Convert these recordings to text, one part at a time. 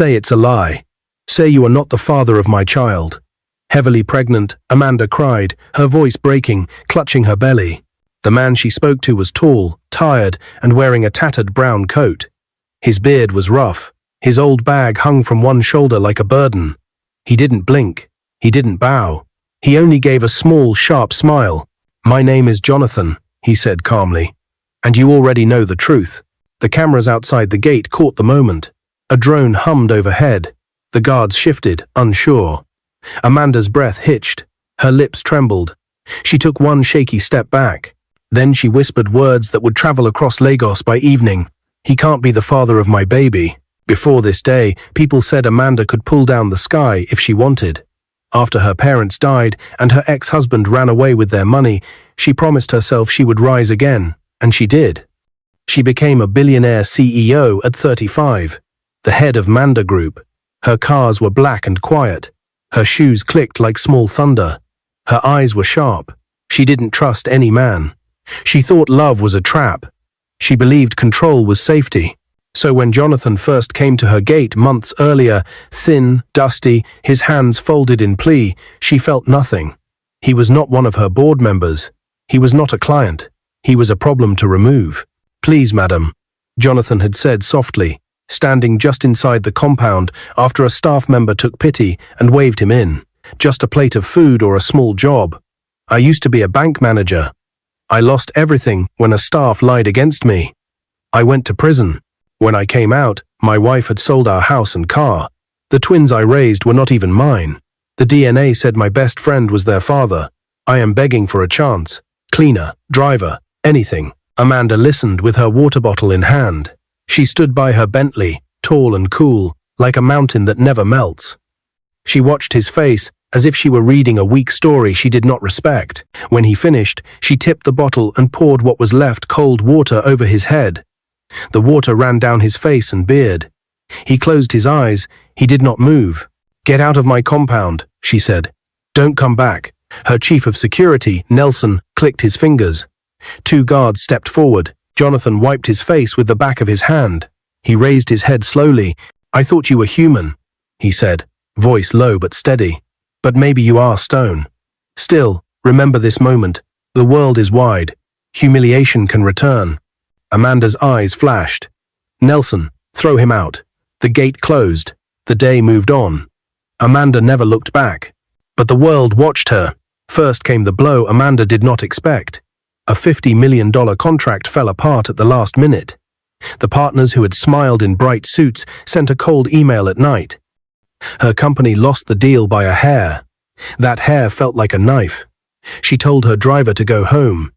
Say it's a lie. Say you are not the father of my child." Heavily pregnant, Amanda cried, her voice breaking, clutching her belly. The man she spoke to was tall, tired, and wearing a tattered brown coat. His beard was rough. His old bag hung from one shoulder like a burden. He didn't blink. He didn't bow. He only gave a small, sharp smile. "My name is Johnathan," he said calmly. "And you already know the truth." The cameras outside the gate caught the moment. A drone hummed overhead. The guards shifted, unsure. Amanda's breath hitched. Her lips trembled. She took one shaky step back. Then she whispered words that would travel across Lagos by evening. "He can't be the father of my baby." Before this day, people said Amanda could pull down the sky if she wanted. After her parents died and her ex-husband ran away with their money, she promised herself she would rise again, and she did. She became a billionaire CEO at 35, the head of Manda Group. Her cars were black and quiet. Her shoes clicked like small thunder. Her eyes were sharp. She didn't trust any man. She thought love was a trap. She believed control was safety. So when Johnathan first came to her gate months earlier, thin, dusty, his hands folded in plea, she felt nothing. He was not one of her board members. He was not a client. He was a problem to remove. "Please, madam," Johnathan had said softly, standing just inside the compound after a staff member took pity and waved him in. "Just a plate of food or a small job. I used to be a bank manager. I lost everything when a staff lied against me. I went to prison. When I came out, my wife had sold our house and car. The twins I raised were not even mine. The DNA said my best friend was their father. I am begging for a chance. Cleaner, driver, anything." Amanda listened with her water bottle in hand. She stood by her Bentley, tall and cool, like a mountain that never melts. She watched his face as if she were reading a weak story she did not respect. When he finished, she tipped the bottle and poured what was left cold water over his head. The water ran down his face and beard. He closed his eyes. He did not move. "Get out of my compound," she said. "Don't come back." Her chief of security, Nelson, clicked his fingers. Two guards stepped forward. Johnathan wiped his face with the back of his hand. He raised his head slowly. "I thought you were human," he said, voice low but steady. "But maybe you are stone. Still, remember this moment. The world is wide. Humiliation can return." Amanda's eyes flashed. "Nelson, throw him out." The gate closed. The day moved on. Amanda never looked back. But the world watched her. First came the blow Amanda did not expect. A $50 million contract fell apart at the last minute. The partners who had smiled in bright suits sent a cold email at night. Her company lost the deal by a hair. That hair felt like a knife. She told her driver to go home.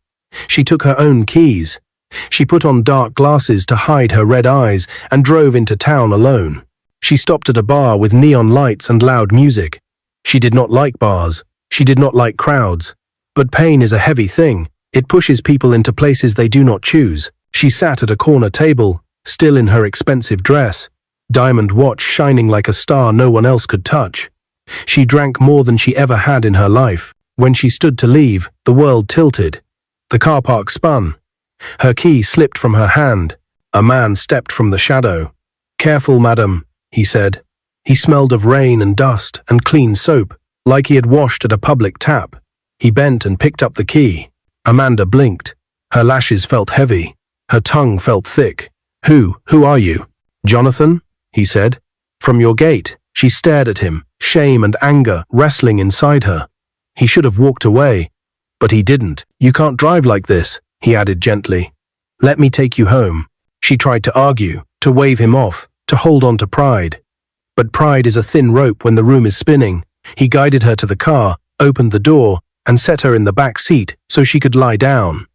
She took her own keys. She put on dark glasses to hide her red eyes and drove into town alone. She stopped at a bar with neon lights and loud music. She did not like bars. She did not like crowds. But pain is a heavy thing. It pushes people into places they do not choose. She sat at a corner table, still in her expensive dress, diamond watch shining like a star no one else could touch. She drank more than she ever had in her life. When she stood to leave, the world tilted. The car park spun. Her key slipped from her hand. A man stepped from the shadow. "Careful, madam," he said. He smelled of rain and dust and clean soap, like he had washed at a public tap. He bent and picked up the key. Amanda blinked. Her lashes felt heavy. Her tongue felt thick. Who are you?" "Johnathan," he said. "From your gate." She stared at him, shame and anger wrestling inside her. He should have walked away, but he didn't. "You can't drive like this," he added gently. "Let me take you home." She tried to argue, to wave him off, to hold on to pride. But pride is a thin rope when the room is spinning. He guided her to the car, opened the door, and set her in the back seat so she could lie down.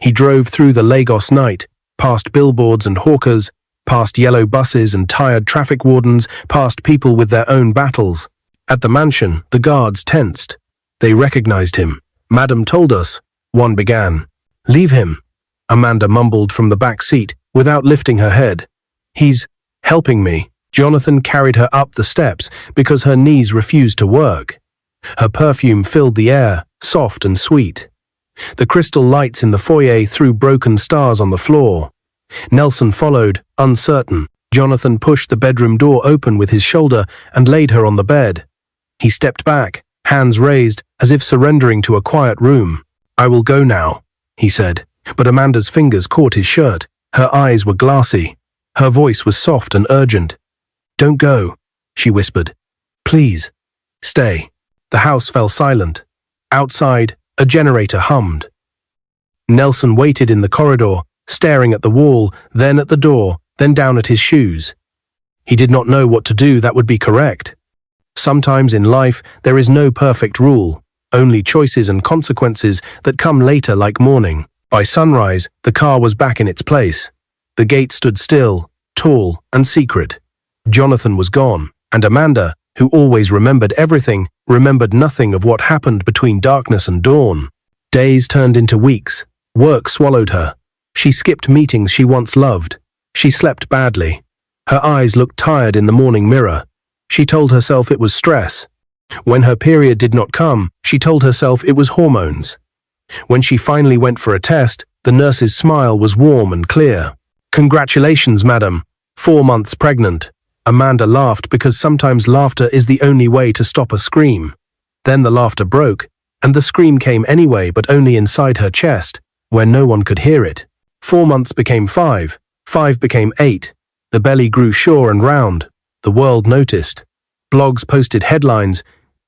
He drove through the Lagos night, past billboards and hawkers, past yellow buses and tired traffic wardens, past people with their own battles. At the mansion, the guards tensed. They recognized him. "Madam told us," one began. "Leave him," Amanda mumbled from the back seat, without lifting her head. "He's helping me." Johnathan carried her up the steps because her knees refused to work. Her perfume filled the air, soft and sweet. The crystal lights in the foyer threw broken stars on the floor. Nelson followed, uncertain. Johnathan pushed the bedroom door open with his shoulder and laid her on the bed. He stepped back, hands raised, as if surrendering to a quiet room. "I will go now," he said, but Amanda's fingers caught his shirt. Her eyes were glassy. Her voice was soft and urgent. "Don't go," she whispered. "Please, stay." The house fell silent. Outside, a generator hummed. Nelson waited in the corridor, staring at the wall, then at the door, then down at his shoes. He did not know what to do that would be correct. Sometimes in life, there is no perfect rule, only choices and consequences that come later like morning. By sunrise, the car was back in its place. The gate stood still, tall and secret. Johnathan was gone, and Amanda, who always remembered everything, remembered nothing of what happened between darkness and dawn. Days turned into weeks. Work swallowed her. She skipped meetings she once loved. She slept badly. Her eyes looked tired in the morning mirror. She told herself it was stress. When her period did not come, she told herself it was hormones. When she finally went for a test, the nurse's smile was warm and clear. "Congratulations, madam. 4 months pregnant." Amanda laughed because sometimes laughter is the only way to stop a scream. Then the laughter broke, and the scream came anyway, but only inside her chest, where no one could hear it. 4 months became 5. 5 became 8. The belly grew sure and round. The world noticed. Blogs posted headlines,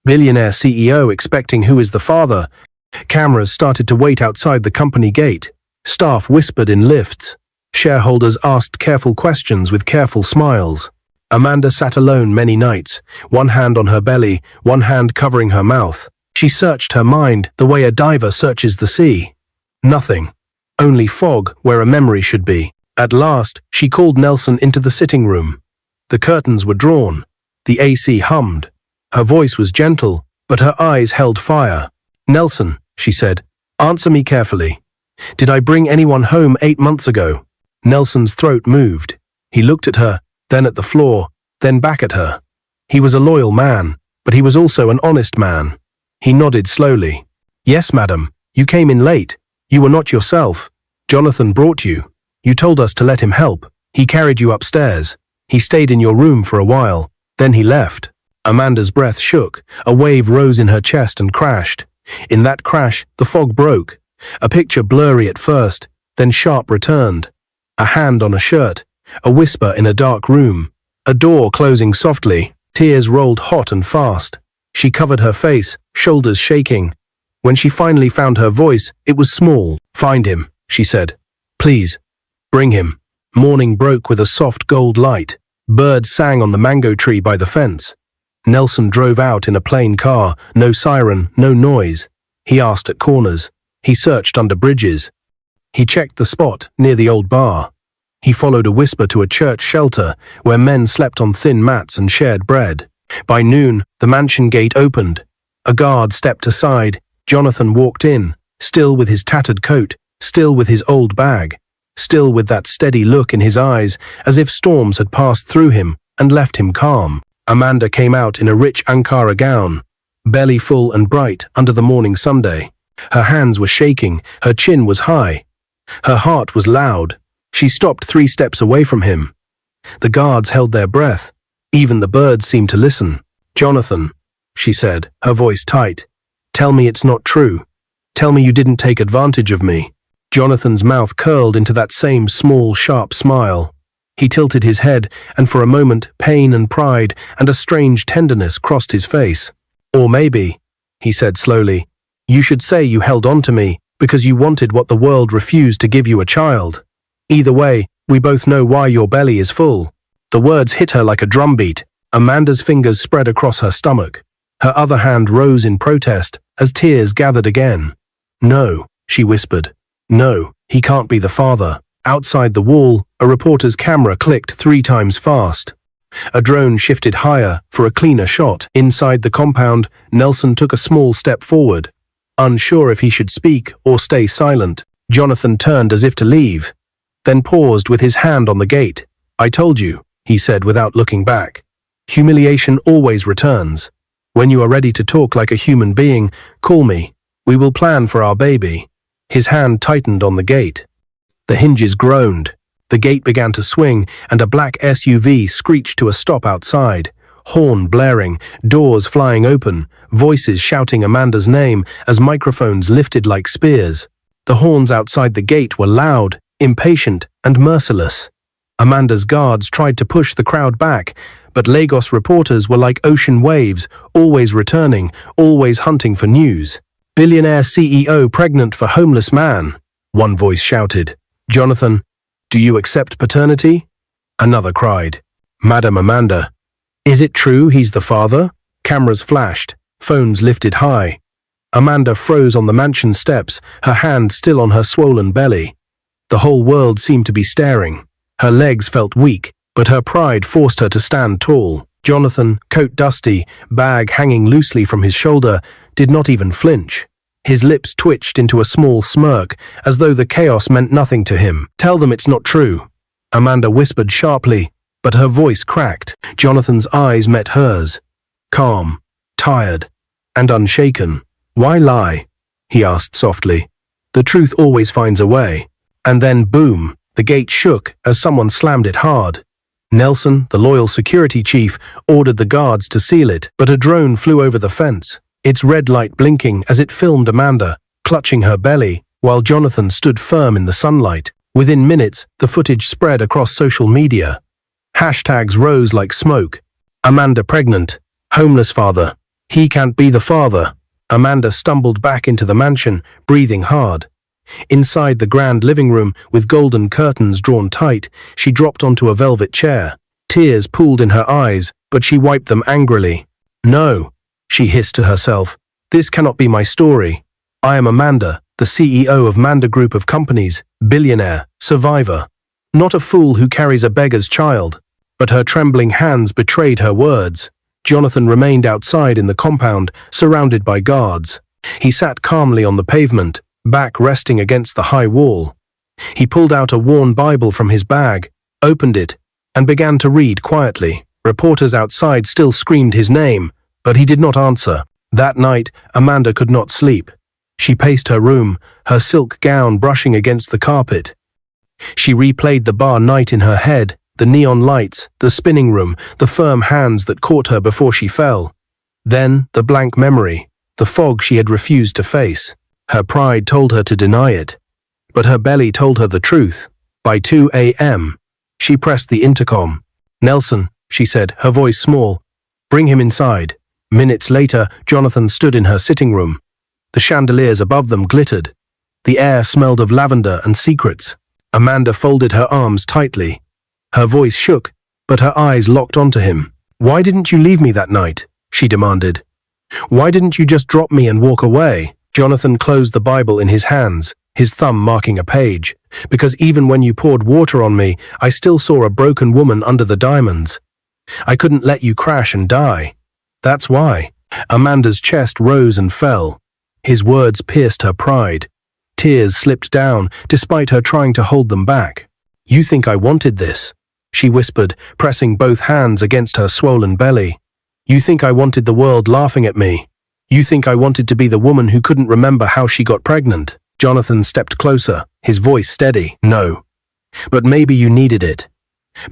"Billionaire CEO expecting who is the father." Cameras started to wait outside the company gate. Staff whispered in lifts. Shareholders asked careful questions with careful smiles. Amanda sat alone many nights, one hand on her belly, one hand covering her mouth. She searched her mind the way a diver searches the sea. Nothing. Only fog where a memory should be. At last, she called Nelson into the sitting room. The curtains were drawn. The AC hummed. Her voice was gentle, but her eyes held fire. "Nelson," she said, "answer me carefully. Did I bring anyone home 8 months ago?" Nelson's throat moved. He looked at her, then at the floor, then back at her. He was a loyal man, but he was also an honest man. He nodded slowly. "Yes, madam. You came in late. You were not yourself. Johnathan brought you. You told us to let him help. He carried you upstairs. He stayed in your room for a while. Then he left." Amanda's breath shook. A wave rose in her chest and crashed. In that crash, the fog broke. A picture blurry at first, then sharp returned. A hand on a shirt. A whisper in a dark room. A door closing softly. Tears rolled hot and fast. She covered her face, shoulders shaking. When she finally found her voice, it was small. "Find him," she said. "Please. Bring him." Morning broke with a soft gold light. Birds sang on the mango tree by the fence. Nelson drove out in a plain car, no siren, no noise. He asked at corners. He searched under bridges. He checked the spot near the old bar. He followed a whisper to a church shelter where men slept on thin mats and shared bread. By noon, the mansion gate opened. A guard stepped aside. Johnathan walked in, still with his tattered coat, still with his old bag, still with that steady look in his eyes, as if storms had passed through him and left him calm. Amanda came out in a rich Ankara gown, belly full and bright under the morning Sunday. Her hands were shaking, her chin was high. Her heart was loud. She stopped 3 steps away from him. The guards held their breath. Even the birds seemed to listen. "Johnathan," she said, her voice tight. "Tell me it's not true. Tell me you didn't take advantage of me." Johnathan's mouth curled into that same small, sharp smile. He tilted his head, and for a moment, pain and pride and a strange tenderness crossed his face. "Or maybe," he said slowly, "you should say you held on to me because you wanted what the world refused to give you, a child. Either way, we both know why your belly is full." The words hit her like a drumbeat. Amanda's fingers spread across her stomach. Her other hand rose in protest as tears gathered again. "No," she whispered. "No, he can't be the father." Outside the wall, a reporter's camera clicked 3 times fast. A drone shifted higher for a cleaner shot. Inside the compound, Nelson took a small step forward. Unsure if he should speak or stay silent, Johnathan turned as if to leave, then paused with his hand on the gate. "I told you," he said without looking back. "Humiliation always returns. When you are ready to talk like a human being, call me. We will plan for our baby." His hand tightened on the gate. The hinges groaned. The gate began to swing, and a black SUV screeched to a stop outside. Horn blaring, doors flying open, voices shouting Amanda's name as microphones lifted like spears. The horns outside the gate were loud, impatient, and merciless. Amanda's guards tried to push the crowd back, but Lagos reporters were like ocean waves, always returning, always hunting for news. "Billionaire CEO pregnant for homeless man," one voice shouted. "Johnathan, do you accept paternity?" Another cried. "Madam Amanda, is it true he's the father?" Cameras flashed, phones lifted high. Amanda froze on the mansion steps, her hand still on her swollen belly. The whole world seemed to be staring. Her legs felt weak, but her pride forced her to stand tall. Johnathan, coat dusty, bag hanging loosely from his shoulder, did not even flinch. His lips twitched into a small smirk, as though the chaos meant nothing to him. "Tell them it's not true," Amanda whispered sharply, but her voice cracked. Jonathan's eyes met hers, calm, tired, and unshaken. "Why lie?" he asked softly. "The truth always finds a way." And then boom, the gate shook as someone slammed it hard. Nelson, the loyal security chief, ordered the guards to seal it, but a drone flew over the fence, its red light blinking as it filmed Amanda, clutching her belly, while Johnathan stood firm in the sunlight. Within minutes, the footage spread across social media. Hashtags rose like smoke. "Amanda pregnant. Homeless father. He can't be the father." Amanda stumbled back into the mansion, breathing hard. Inside the grand living room, with golden curtains drawn tight, she dropped onto a velvet chair. Tears pooled in her eyes, but she wiped them angrily. "No," she hissed to herself. "This cannot be my story. I am Amanda, the CEO of Manda Group of Companies, billionaire, survivor. Not a fool who carries a beggar's child." But her trembling hands betrayed her words. Johnathan remained outside in the compound, surrounded by guards. He sat calmly on the pavement, back resting against the high wall. He pulled out a worn Bible from his bag, opened it, and began to read quietly. Reporters outside still screamed his name, but he did not answer. That night, Amanda could not sleep. She paced her room, her silk gown brushing against the carpet. She replayed the bar night in her head, the neon lights, the spinning room, the firm hands that caught her before she fell. Then, the blank memory, the fog she had refused to face. Her pride told her to deny it, but her belly told her the truth. By 2 a.m., she pressed the intercom. "Nelson," she said, her voice small, "bring him inside." Minutes later, Johnathan stood in her sitting room. The chandeliers above them glittered. The air smelled of lavender and secrets. Amanda folded her arms tightly. Her voice shook, but her eyes locked onto him. "Why didn't you leave me that night?" she demanded. "Why didn't you just drop me and walk away?" Johnathan closed the Bible in his hands, his thumb marking a page. "Because even when you poured water on me, I still saw a broken woman under the diamonds. I couldn't let you crash and die. That's why." Amanda's chest rose and fell. His words pierced her pride. Tears slipped down, despite her trying to hold them back. "You think I wanted this?" she whispered, pressing both hands against her swollen belly. "You think I wanted the world laughing at me? You think I wanted to be the woman who couldn't remember how she got pregnant?" Johnathan stepped closer, his voice steady. "No. But maybe you needed it.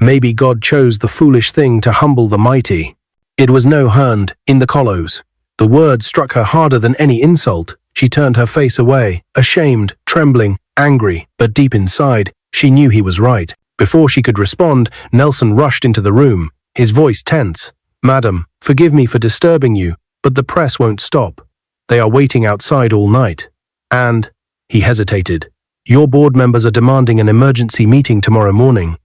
Maybe God chose the foolish thing to humble the mighty." It was no hand, in the collows. The word struck her harder than any insult. She turned her face away, ashamed, trembling, angry, but deep inside, she knew he was right. Before she could respond, Nelson rushed into the room, his voice tense. "Madam, forgive me for disturbing you, but the press won't stop. They are waiting outside all night. And," he hesitated, "your board members are demanding an emergency meeting tomorrow morning.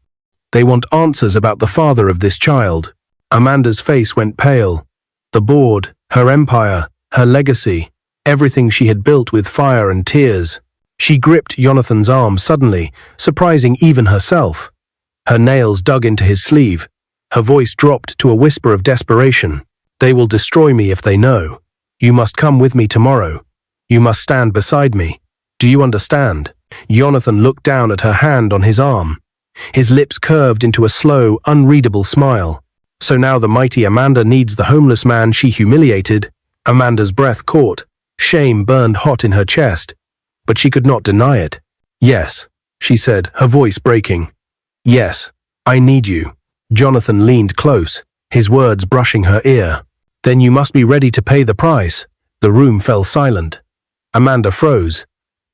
They want answers about the father of this child." Amanda's face went pale. The board, her empire, her legacy, everything she had built with fire and tears. She gripped Jonathan's arm suddenly, surprising even herself. Her nails dug into his sleeve. Her voice dropped to a whisper of desperation. "They will destroy me if they know. You must come with me tomorrow. You must stand beside me. Do you understand?" Johnathan looked down at her hand on his arm. His lips curved into a slow, unreadable smile. "So now the mighty Amanda needs the homeless man she humiliated." Amanda's breath caught. Shame burned hot in her chest, but she could not deny it. "Yes," she said, her voice breaking. Yes, I need you. Johnathan leaned close, his words brushing her ear. Then you must be ready to pay the price. The room fell silent. Amanda froze.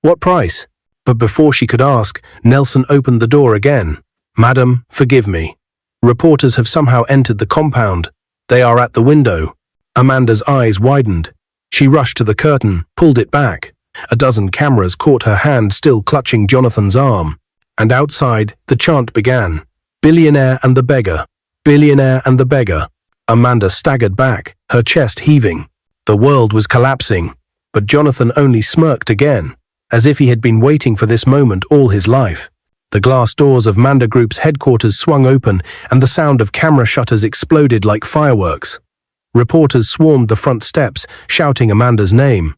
What price? But before she could ask, Nelson opened the door again. Madam, forgive me. Reporters have somehow entered the compound. They are at the window. Amanda's eyes widened. She rushed to the curtain, pulled it back. A dozen cameras caught her hand still clutching Johnathan's arm. And outside, the chant began. Billionaire and the beggar. Billionaire and the beggar. Amanda staggered back, her chest heaving. The world was collapsing, but Johnathan only smirked again, as if he had been waiting for this moment all his life. The glass doors of Amanda Group's headquarters swung open, and the sound of camera shutters exploded like fireworks. Reporters swarmed the front steps, shouting Amanda's name.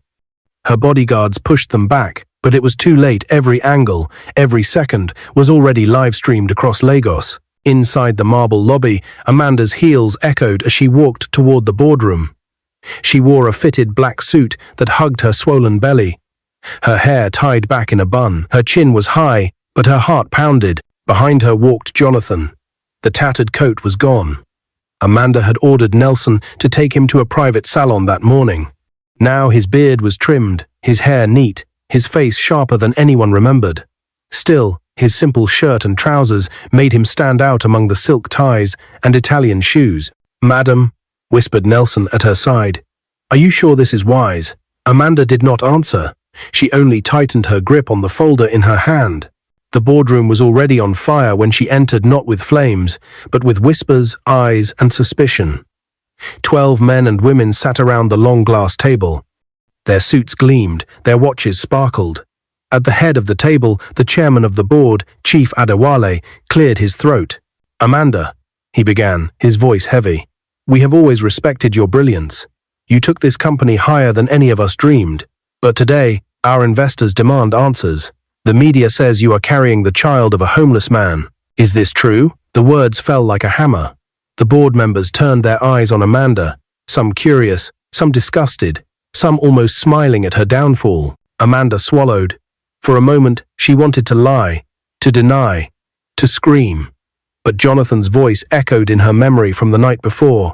Her bodyguards pushed them back, but it was too late. Every angle, every second, was already live-streamed across Lagos. Inside the marble lobby, Amanda's heels echoed as she walked toward the boardroom. She wore a fitted black suit that hugged her swollen belly. Her hair tied back in a bun, her chin was high, but her heart pounded. Behind her walked Johnathan. The tattered coat was gone. Amanda had ordered Nelson to take him to a private salon that morning. Now his beard was trimmed, his hair neat, his face sharper than anyone remembered. Still, his simple shirt and trousers made him stand out among the silk ties and Italian shoes. Madam, whispered Nelson at her side. Are you sure this is wise? Amanda did not answer. She only tightened her grip on the folder in her hand. The boardroom was already on fire when she entered, not with flames, but with whispers, eyes, and suspicion. 12 men and women sat around the long glass table. Their suits gleamed, their watches sparkled. At the head of the table, the chairman of the board, Chief Adewale, cleared his throat. Amanda, he began, his voice heavy. We have always respected your brilliance. You took this company higher than any of us dreamed. But today, our investors demand answers. The media says you are carrying the child of a homeless man. Is this true? The words fell like a hammer. The board members turned their eyes on Amanda, some curious, some disgusted, some almost smiling at her downfall. Amanda swallowed. For a moment, she wanted to lie, to deny, to scream. But Johnathan's voice echoed in her memory from the night before.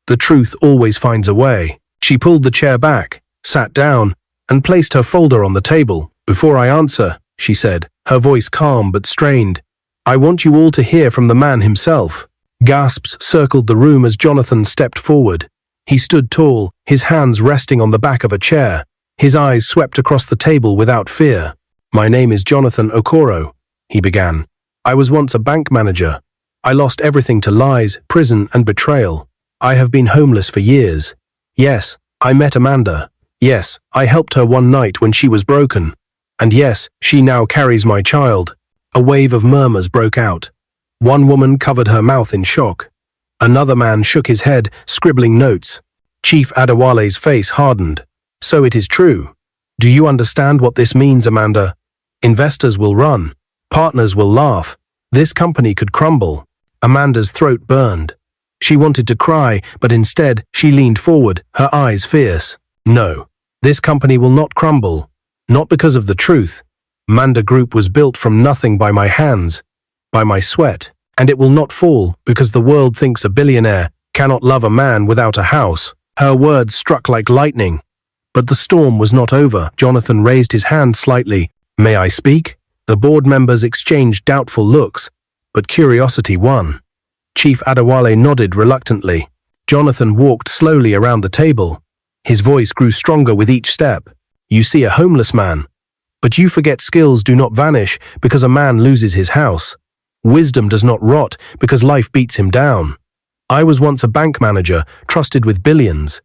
The truth always finds a way. She pulled the chair back, sat down, and placed her folder on the table. Before I answer, she said, her voice calm but strained, I want you all to hear from the man himself. Gasps circled the room as Johnathan stepped forward. He stood tall, his hands resting on the back of a chair. His eyes swept across the table without fear. My name is Johnathan Okoro, he began. I was once a bank manager. I lost everything to lies, prison, and betrayal. I have been homeless for years. Yes, I met Amanda. Yes, I helped her one night when she was broken. And yes, she now carries my child. A wave of murmurs broke out. One woman covered her mouth in shock. Another man shook his head, scribbling notes. Chief Adewale's face hardened. So it is true. Do you understand what this means, Amanda? Investors will run. Partners will laugh. This company could crumble. Amanda's throat burned. She wanted to cry, but instead she leaned forward, her eyes fierce. No, this company will not crumble. Not because of the truth. Amanda Group was built from nothing by my hands, by my sweat, and it will not fall because the world thinks a billionaire cannot love a man without a house. Her words struck like lightning. But the storm was not over. Johnathan raised his hand slightly. May I speak? The board members exchanged doubtful looks, but curiosity won. Chief Adewale nodded reluctantly. Johnathan walked slowly around the table. His voice grew stronger with each step. You see a homeless man, but you forget skills do not vanish because a man loses his house. Wisdom does not rot because life beats him down. I was once a bank manager, trusted with billions.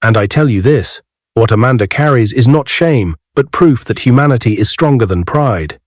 And I tell you this, what Amanda carries is not shame, but proof that humanity is stronger than pride.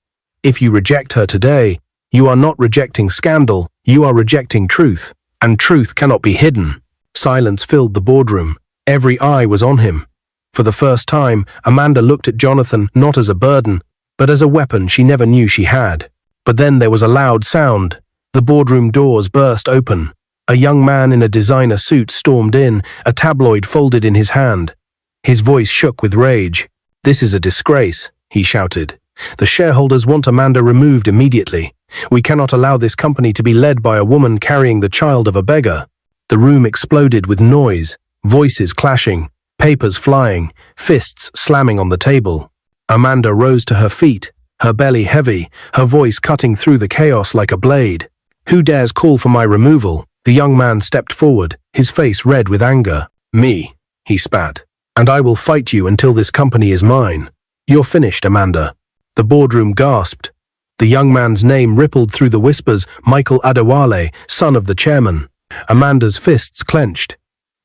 If you reject her today, you are not rejecting scandal, you are rejecting truth, and truth cannot be hidden. Silence filled the boardroom. Every eye was on him. For the first time, Amanda looked at Johnathan not as a burden, but as a weapon she never knew she had. But then there was a loud sound. The boardroom doors burst open. A young man in a designer suit stormed in, a tabloid folded in his hand. His voice shook with rage. This is a disgrace, he shouted. The shareholders want Amanda removed immediately. We cannot allow this company to be led by a woman carrying the child of a beggar. The room exploded with noise, voices clashing, papers flying, fists slamming on the table. Amanda rose to her feet, her belly heavy, her voice cutting through the chaos like a blade. "Who dares call for my removal?" The young man stepped forward, his face red with anger. "Me," he spat. "And I will fight you until this company is mine." "You're finished, Amanda." The boardroom gasped. The young man's name rippled through the whispers, Michael Adewale, son of the chairman. Amanda's fists clenched.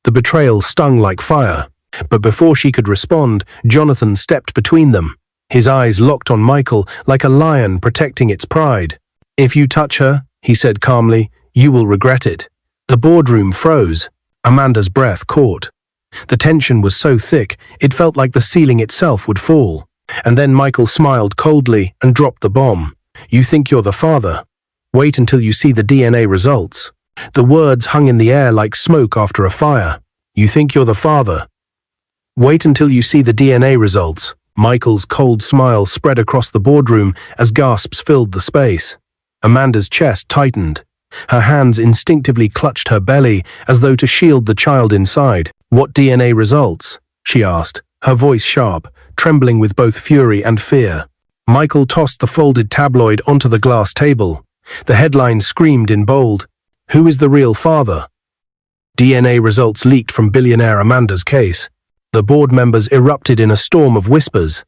The betrayal stung like fire. But before she could respond, Johnathan stepped between them. His eyes locked on Michael like a lion protecting its pride. "If you touch her," he said calmly, "you will regret it." The boardroom froze. Amanda's breath caught. The tension was so thick, it felt like the ceiling itself would fall. And then Michael smiled coldly and dropped the bomb. "You think you're the father? Wait until you see the DNA results." The words hung in the air like smoke after a fire. "You think you're the father? Wait until you see the DNA results." Michael's cold smile spread across the boardroom as gasps filled the space. Amanda's chest tightened. Her hands instinctively clutched her belly as though to shield the child inside. "What DNA results?" she asked, her voice sharp, trembling with both fury and fear. Michael tossed the folded tabloid onto the glass table. The headline screamed in bold, "Who is the real father?" DNA results leaked from Billionaire Amanda's case. The board members erupted in a storm of whispers.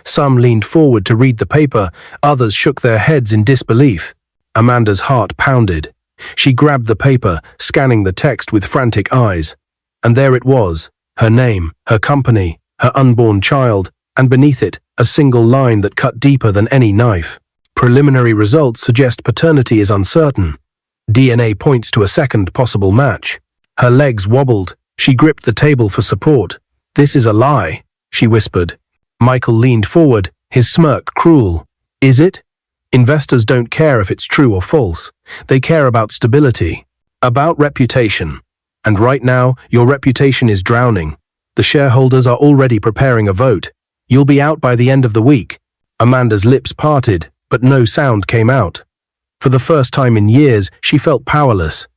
Some leaned forward to read the paper, others shook their heads in disbelief. Amanda's heart pounded. She grabbed the paper, scanning the text with frantic eyes. And there it was, her name, her company, her unborn child, and beneath it, a single line that cut deeper than any knife. Preliminary results suggest paternity is uncertain. DNA points to a second possible match. Her legs wobbled. She gripped the table for support. "This is a lie," she whispered. Michael leaned forward, his smirk cruel. "Is it? Investors don't care if it's true or false. They care about stability, about reputation. And right now, your reputation is drowning. The shareholders are already preparing a vote. You'll be out by the end of the week." Amanda's lips parted, but no sound came out. For the first time in years, she felt powerless.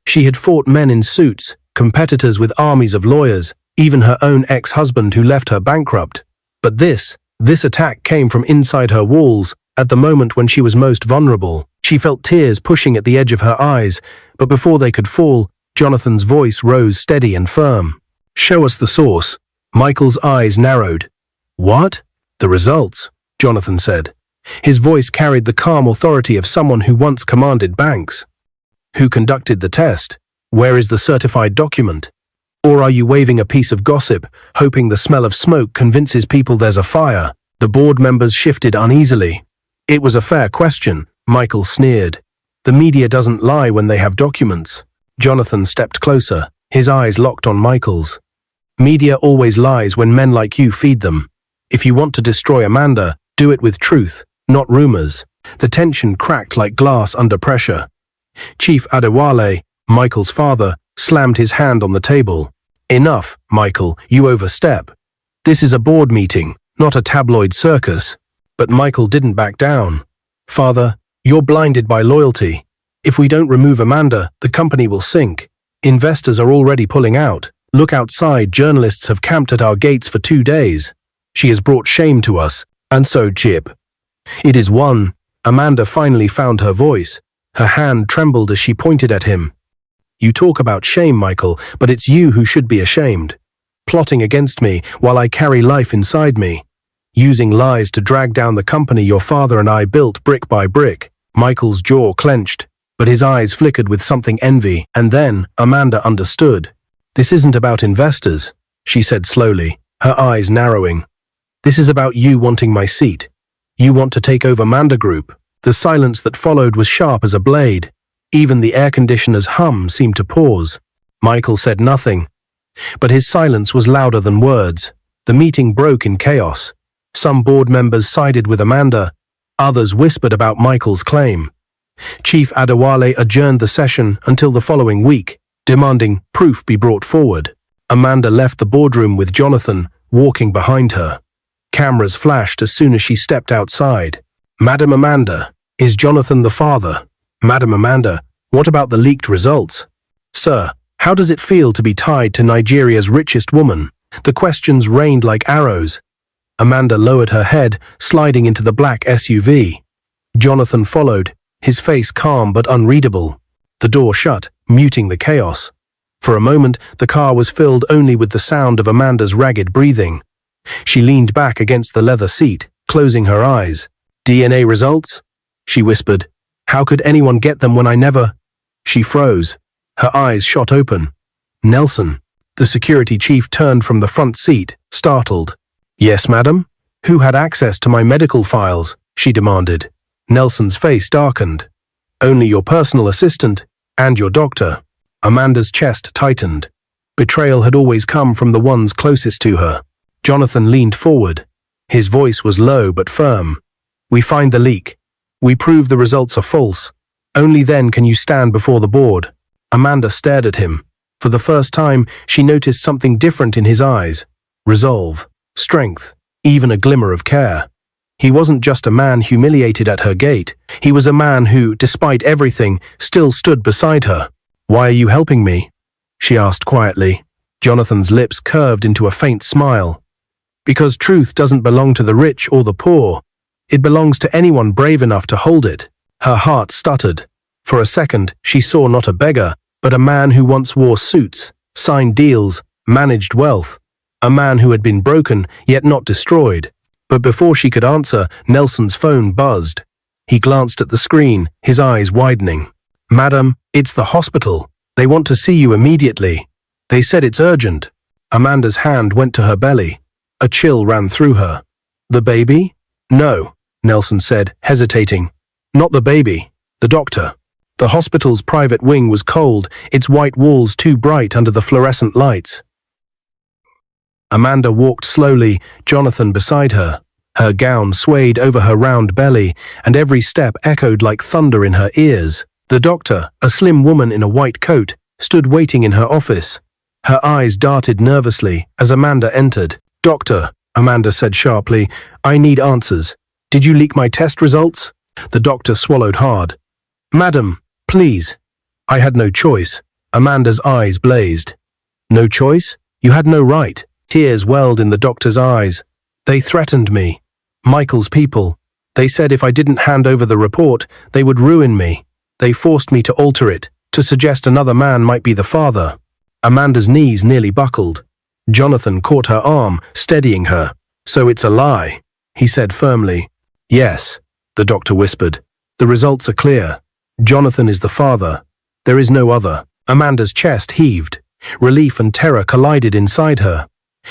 She had fought men in suits, competitors with armies of lawyers, even her own ex-husband who left her bankrupt. But this attack came from inside her walls, at the moment when she was most vulnerable. She felt tears pushing at the edge of her eyes, but before they could fall, Johnathan's voice rose steady and firm. "Show us the source." Michael's eyes narrowed. "What?" "The results," Johnathan said. His voice carried the calm authority of someone who once commanded banks. "Who conducted the test? Where is the certified document? Or are you waving a piece of gossip, hoping the smell of smoke convinces people there's a fire?" The board members shifted uneasily. "It was a fair question," Michael sneered. "The media doesn't lie when they have documents." Johnathan stepped closer, his eyes locked on Michael's. "Media always lies when men like you feed them. If you want to destroy Amanda, do it with truth, not rumors." The tension cracked like glass under pressure. Chief Adewale, Michael's father, slammed his hand on the table. "Enough, Michael, you overstep. This is a board meeting, not a tabloid circus." But Michael didn't back down. "Father, you're blinded by loyalty. If we don't remove Amanda, the company will sink. Investors are already pulling out. Look outside, journalists have camped at our gates for 2 days. She has brought shame to us, and so Chip. It is one." Amanda finally found her voice. Her hand trembled as she pointed at him. "You talk about shame, Michael, but it's you who should be ashamed. Plotting against me while I carry life inside me. Using lies to drag down the company your father and I built brick by brick." Michael's jaw clenched, but his eyes flickered with something envy, and then Amanda understood. "This isn't about investors," she said slowly, her eyes narrowing. "This is about you wanting my seat. You want to take over Amanda Group." The silence that followed was sharp as a blade. Even the air conditioner's hum seemed to pause. Michael said nothing, but his silence was louder than words. The meeting broke in chaos. Some board members sided with Amanda, others whispered about Michael's claim. Chief Adewale adjourned the session until the following week, demanding proof be brought forward. Amanda left the boardroom with Johnathan, walking behind her. Cameras flashed as soon as she stepped outside. "Madam Amanda," Is Johnathan the father? Madam Amanda, what about the leaked results? Sir, how does it feel to be tied to Nigeria's richest woman? The questions rained like arrows. Amanda lowered her head, sliding into the black SUV. Johnathan followed, his face calm but unreadable. The door shut, muting the chaos. For a moment, the car was filled only with the sound of Amanda's ragged breathing. She leaned back against the leather seat, closing her eyes. DNA results? She whispered. How could anyone get them when I never… She froze. Her eyes shot open. Nelson. The security chief turned from the front seat, startled. Yes, madam? Who had access to my medical files? She demanded. Nelson's face darkened. Only your personal assistant and your doctor. Amanda's chest tightened. Betrayal had always come from the ones closest to her. Johnathan leaned forward. His voice was low but firm. We find the leak. We prove the results are false. Only then can you stand before the board. Amanda stared at him. For the first time, she noticed something different in his eyes. Resolve, strength, even a glimmer of care. He wasn't just a man humiliated at her gate. He was a man who, despite everything, still stood beside her. Why are you helping me? She asked quietly. Jonathan's lips curved into a faint smile. Because truth doesn't belong to the rich or the poor. It belongs to anyone brave enough to hold it. Her heart stuttered. For a second, she saw not a beggar, but a man who once wore suits, signed deals, managed wealth. A man who had been broken, yet not destroyed. But before she could answer, Nelson's phone buzzed. He glanced at the screen, his eyes widening. Madam, it's the hospital. They want to see you immediately. They said it's urgent. Amanda's hand went to her belly. A chill ran through her. The baby? No, Nelson said, hesitating. Not the baby. The doctor. The hospital's private wing was cold, its white walls too bright under the fluorescent lights. Amanda walked slowly, Johnathan beside her. Her gown swayed over her round belly, and every step echoed like thunder in her ears. The doctor, a slim woman in a white coat, stood waiting in her office. Her eyes darted nervously as Amanda entered. Doctor, Amanda said sharply, I need answers. Did you leak my test results? The doctor swallowed hard. Madam, please. I had no choice. Amanda's eyes blazed. No choice? You had no right. Tears welled in the doctor's eyes. They threatened me. Michael's people. They said if I didn't hand over the report, they would ruin me. They forced me to alter it, to suggest another man might be the father. Amanda's knees nearly buckled. Johnathan caught her arm, steadying her. So it's a lie, he said firmly. Yes, the doctor whispered. The results are clear. Johnathan is the father. There is no other. Amanda's chest heaved. Relief and terror collided inside her.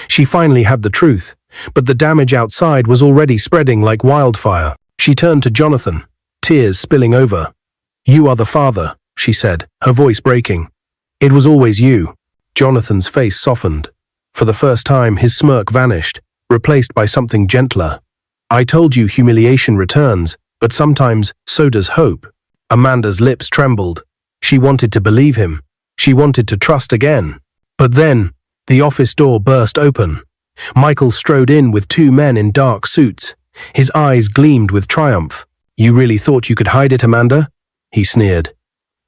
She finally had the truth, but the damage outside was already spreading like wildfire. She turned to Johnathan, tears spilling over. You are the father, she said, her voice breaking. It was always you. Johnathan's face softened. For the first time, his smirk vanished, replaced by something gentler. I told you humiliation returns, but sometimes so does hope. Amanda's lips trembled. She wanted to believe him. She wanted to trust again. But then, the office door burst open. Michael strode in with two men in dark suits. His eyes gleamed with triumph. You really thought you could hide it, Amanda? He sneered.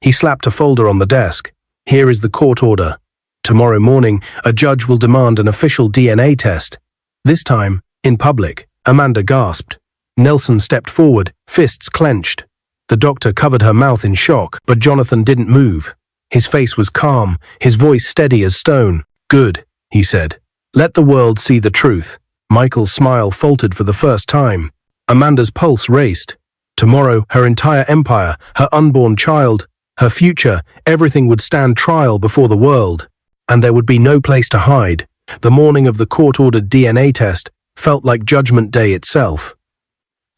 He slapped a folder on the desk. Here is the court order. Tomorrow morning, a judge will demand an official DNA test. This time, in public, Amanda gasped. Nelson stepped forward, fists clenched. The doctor covered her mouth in shock, but Johnathan didn't move. His face was calm, his voice steady as stone. Good, he said. Let the world see the truth. Michael's smile faltered for the first time. Amanda's pulse raced. Tomorrow, her entire empire, her unborn child, her future, everything would stand trial before the world. And there would be no place to hide. The morning of the court-ordered DNA test felt like Judgment Day itself.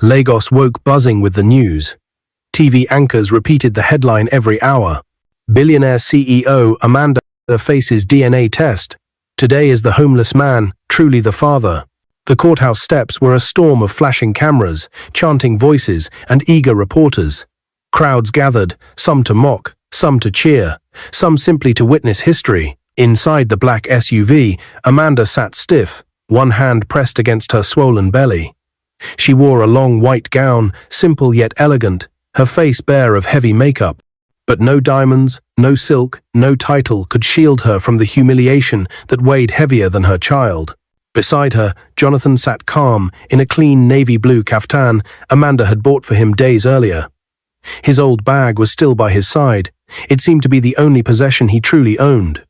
Lagos woke buzzing with the news. TV anchors repeated the headline every hour. Billionaire CEO Amanda faces DNA test. Today is the homeless man, truly the father. The courthouse steps were a storm of flashing cameras, chanting voices, and eager reporters. Crowds gathered, some to mock, some to cheer, some simply to witness history. Inside the black SUV, Amanda sat stiff, one hand pressed against her swollen belly. She wore a long white gown, simple yet elegant, her face bare of heavy makeup. But no diamonds, no silk, no title could shield her from the humiliation that weighed heavier than her child. Beside her, Johnathan sat calm in a clean navy blue kaftan Amanda had bought for him days earlier. His old bag was still by his side. It seemed to be the only possession he truly owned.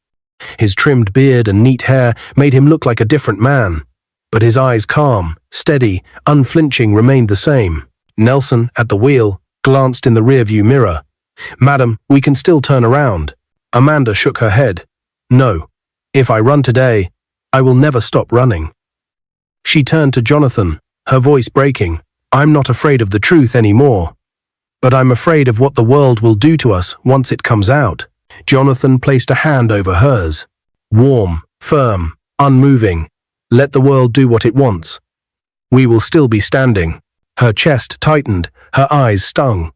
His trimmed beard and neat hair made him look like a different man. But his eyes, calm, steady, unflinching, remained the same. Nelson, at the wheel, glanced in the rearview mirror. "Madam, we can still turn around." Amanda shook her head. "No. If I run today, I will never stop running." She turned to Johnathan, her voice breaking. "I'm not afraid of the truth anymore. But I'm afraid of what the world will do to us once it comes out." Johnathan placed a hand over hers. Warm, firm, unmoving. "Let the world do what it wants. We will still be standing." Her chest tightened, her eyes stung.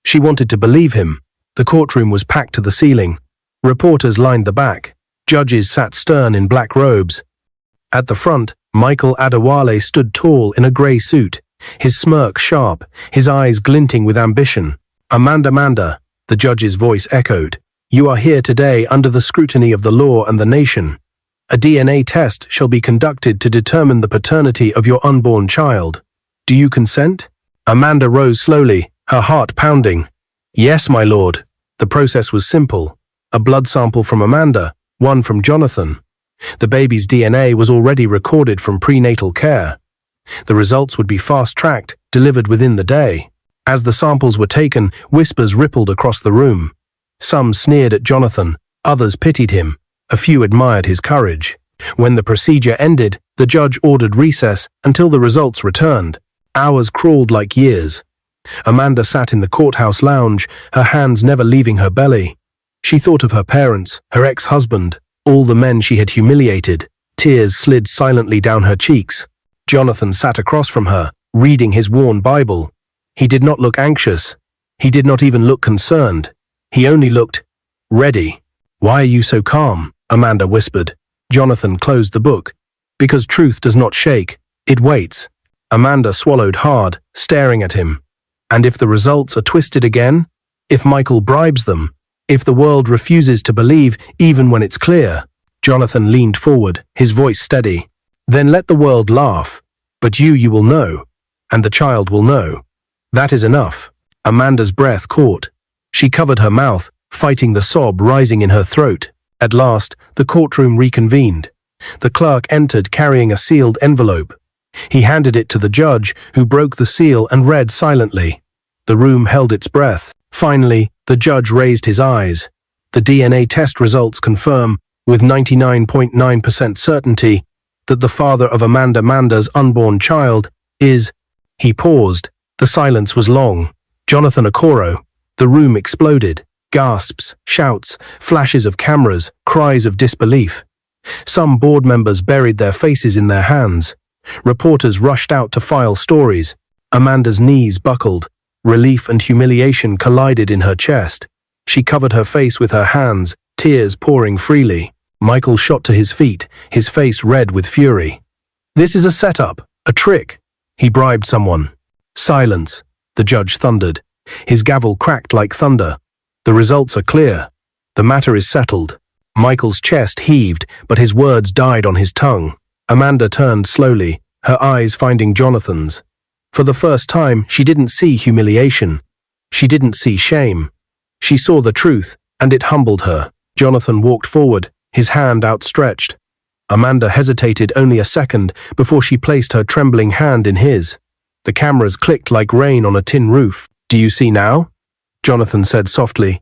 She wanted to believe him. The courtroom was packed to the ceiling. Reporters lined the back. Judges sat stern in black robes. At the front, Michael Adewale stood tall in a grey suit, his smirk sharp, his eyes glinting with ambition. Amanda, the judge's voice echoed. "You are here today under the scrutiny of the law and the nation. A DNA test shall be conducted to determine the paternity of your unborn child. Do you consent?" Amanda rose slowly, her heart pounding. "Yes, my lord." The process was simple. A blood sample from Amanda, one from Johnathan. The baby's DNA was already recorded from prenatal care. The results would be fast-tracked, delivered within the day. As the samples were taken, whispers rippled across the room. Some sneered at Johnathan, others pitied him. A few admired his courage. When the procedure ended, the judge ordered recess until the results returned. Hours crawled like years. Amanda sat in the courthouse lounge, her hands never leaving her belly. She thought of her parents, her ex-husband, all the men she had humiliated. Tears slid silently down her cheeks. Johnathan sat across from her, reading his worn Bible. He did not look anxious. He did not even look concerned. He only looked ready. "Why are you so calm?" Amanda whispered. Johnathan closed the book. "Because truth does not shake, it waits." Amanda swallowed hard, staring at him. "And if the results are twisted again? If Michael bribes them? If the world refuses to believe even when it's clear?" Johnathan leaned forward, his voice steady. "Then let the world laugh. But you will know. And the child will know. That is enough." Amanda's breath caught. She covered her mouth, fighting the sob rising in her throat. At last, the courtroom reconvened. The clerk entered carrying a sealed envelope. He handed it to the judge, who broke the seal and read silently. The room held its breath. Finally, the judge raised his eyes. "The DNA test results confirm, with 99.9% certainty, that the father of Amanda's unborn child is—" He paused. The silence was long. "Johnathan Okoro." The room exploded. Gasps, shouts, flashes of cameras, cries of disbelief. Some board members buried their faces in their hands. Reporters rushed out to file stories. Amanda's knees buckled. Relief and humiliation collided in her chest. She covered her face with her hands, tears pouring freely. Michael shot to his feet, his face red with fury. "This is a setup, a trick. He bribed someone." "Silence," the judge thundered. His gavel cracked like thunder. "The results are clear. The matter is settled." Michael's chest heaved, but his words died on his tongue. Amanda turned slowly, her eyes finding Johnathan's. For the first time, she didn't see humiliation. She didn't see shame. She saw the truth, and it humbled her. Johnathan walked forward, his hand outstretched. Amanda hesitated only a second before she placed her trembling hand in his. The cameras clicked like rain on a tin roof. "Do you see now?" Johnathan said softly.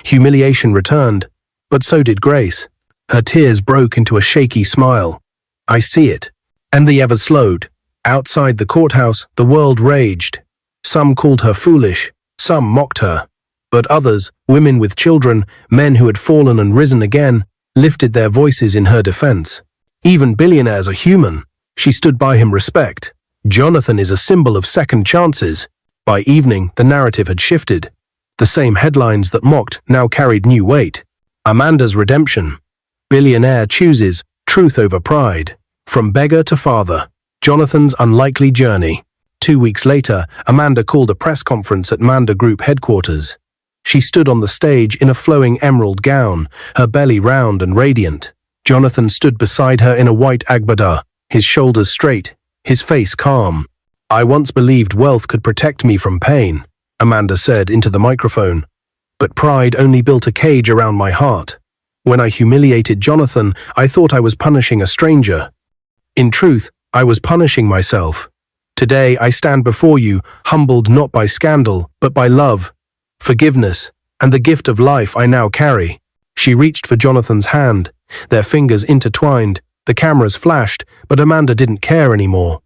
Humiliation returned, but so did grace. Her tears broke into a shaky smile. "I see it." And the ever slowed. Outside the courthouse, the world raged. Some called her foolish, some mocked her. But others, women with children, men who had fallen and risen again, lifted their voices in her defense. "Even billionaires are human." She stood by him respect. "Johnathan is a symbol of second chances." By evening, the narrative had shifted. The same headlines that mocked now carried new weight. Amanda's redemption. Billionaire chooses truth over pride. From beggar to father. Johnathan's unlikely journey. 2 weeks later, Amanda called a press conference at Amanda Group headquarters. She stood on the stage in a flowing emerald gown, her belly round and radiant. Johnathan stood beside her in a white agbada, his shoulders straight, his face calm. "I once believed wealth could protect me from pain," Amanda said into the microphone. "But pride only built a cage around my heart. When I humiliated Johnathan, I thought I was punishing a stranger. In truth, I was punishing myself. Today I stand before you, humbled not by scandal, but by love, forgiveness, and the gift of life I now carry." She reached for Jonathan's hand, their fingers intertwined. The cameras flashed, but Amanda didn't care anymore.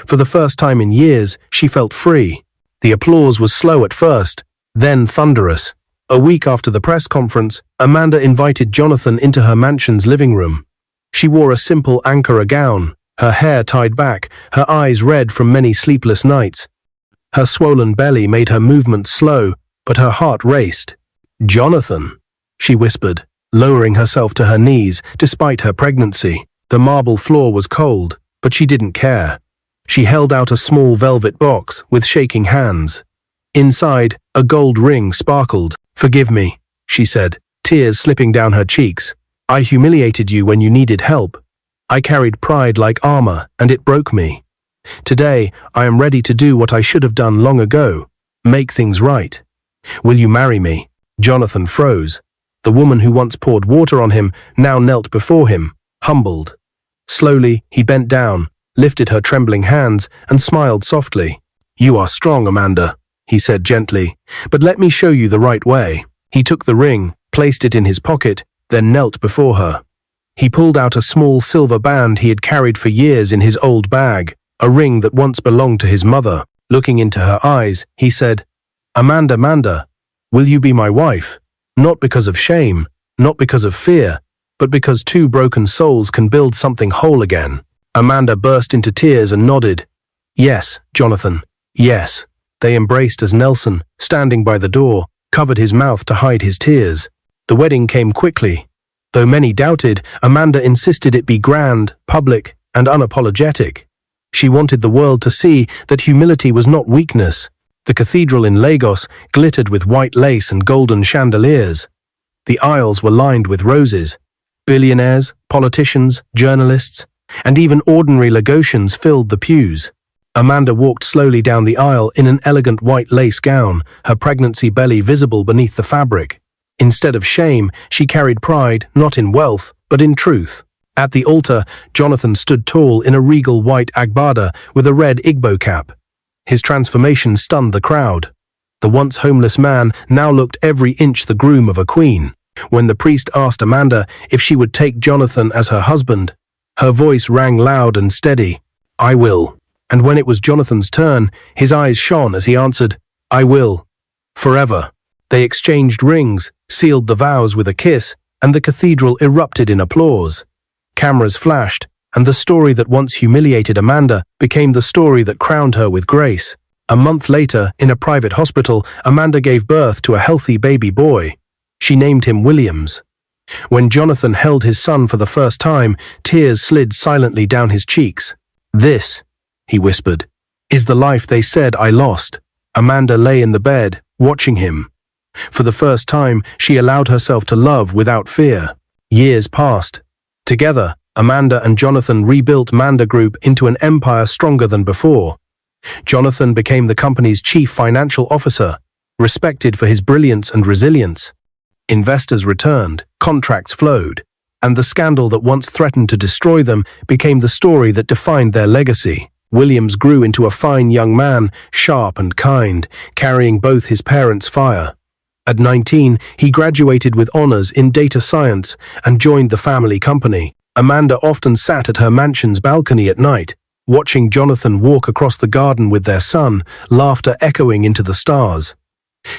For the first time in years, she felt free. The applause was slow at first, then thunderous. A week after the press conference, Amanda invited Johnathan into her mansion's living room. She wore a simple Ankara gown, her hair tied back, her eyes red from many sleepless nights. Her swollen belly made her movements slow, but her heart raced. "Johnathan," she whispered, lowering herself to her knees despite her pregnancy. The marble floor was cold, but she didn't care. She held out a small velvet box with shaking hands. Inside, a gold ring sparkled. "Forgive me," she said, tears slipping down her cheeks. "I humiliated you when you needed help. I carried pride like armor, and it broke me. Today, I am ready to do what I should have done long ago, make things right. Will you marry me?" Johnathan froze. The woman who once poured water on him now knelt before him, humbled. Slowly, he bent down, lifted her trembling hands, and smiled softly. "You are strong, Amanda," he said gently, "but let me show you the right way." He took the ring, placed it in his pocket, then knelt before her. He pulled out a small silver band he had carried for years in his old bag, a ring that once belonged to his mother. Looking into her eyes, he said, Amanda, will you be my wife? Not because of shame, not because of fear, but because two broken souls can build something whole again." Amanda burst into tears and nodded. "Yes, Johnathan, yes." They embraced as Nelson, standing by the door, covered his mouth to hide his tears. The wedding came quickly. Though many doubted, Amanda insisted it be grand, public, and unapologetic. She wanted the world to see that humility was not weakness. The cathedral in Lagos glittered with white lace and golden chandeliers. The aisles were lined with roses. Billionaires, politicians, journalists, and even ordinary Lagosians filled the pews. Amanda walked slowly down the aisle in an elegant white lace gown, her pregnancy belly visible beneath the fabric. Instead of shame, she carried pride, not in wealth, but in truth. At the altar, Johnathan stood tall in a regal white agbada with a red Igbo cap. His transformation stunned the crowd. The once homeless man now looked every inch the groom of a queen. When the priest asked Amanda if she would take Johnathan as her husband, her voice rang loud and steady, "I will." And when it was Jonathan's turn, his eyes shone as he answered, "I will. Forever." They exchanged rings, sealed the vows with a kiss, and the cathedral erupted in applause. Cameras flashed, and the story that once humiliated Amanda became the story that crowned her with grace. A month later, in a private hospital, Amanda gave birth to a healthy baby boy. She named him Williams. When Johnathan held his son for the first time, tears slid silently down his cheeks. "This," he whispered, "is the life they said I lost." Amanda lay in the bed, watching him. For the first time, she allowed herself to love without fear. Years passed. Together, Amanda and Johnathan rebuilt Amanda Group into an empire stronger than before. Johnathan became the company's chief financial officer, respected for his brilliance and resilience. Investors returned, contracts flowed, and the scandal that once threatened to destroy them became the story that defined their legacy. Williams grew into a fine young man, sharp and kind, carrying both his parents' fire. At 19, he graduated with honors in data science and joined the family company. Amanda often sat at her mansion's balcony at night, watching Johnathan walk across the garden with their son, laughter echoing into the stars.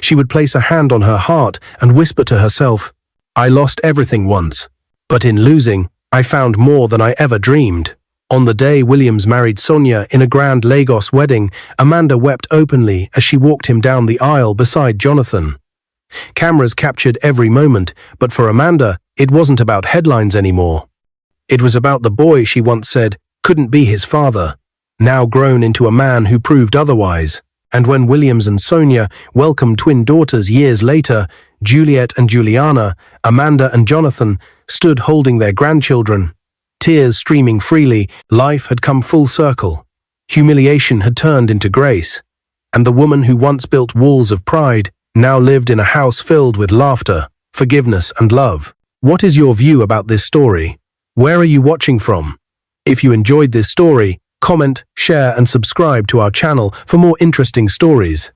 She would place a hand on her heart and whisper to herself, "I lost everything once, but in losing, I found more than I ever dreamed." On the day Williams married Sonia in a grand Lagos wedding, Amanda wept openly as she walked him down the aisle beside Johnathan. Cameras captured every moment, but for Amanda, it wasn't about headlines anymore. It was about the boy she once said couldn't be his father. now grown into a man who proved otherwise. And when Williams and Sonia welcomed twin daughters years later, Juliet and Juliana, Amanda and Johnathan, stood holding their grandchildren. Tears streaming freely, life had come full circle. Humiliation had turned into grace. And the woman who once built walls of pride now lived in a house filled with laughter, forgiveness, and love. What is your view about this story? Where are you watching from? If you enjoyed this story, comment, share, and subscribe to our channel for more interesting stories.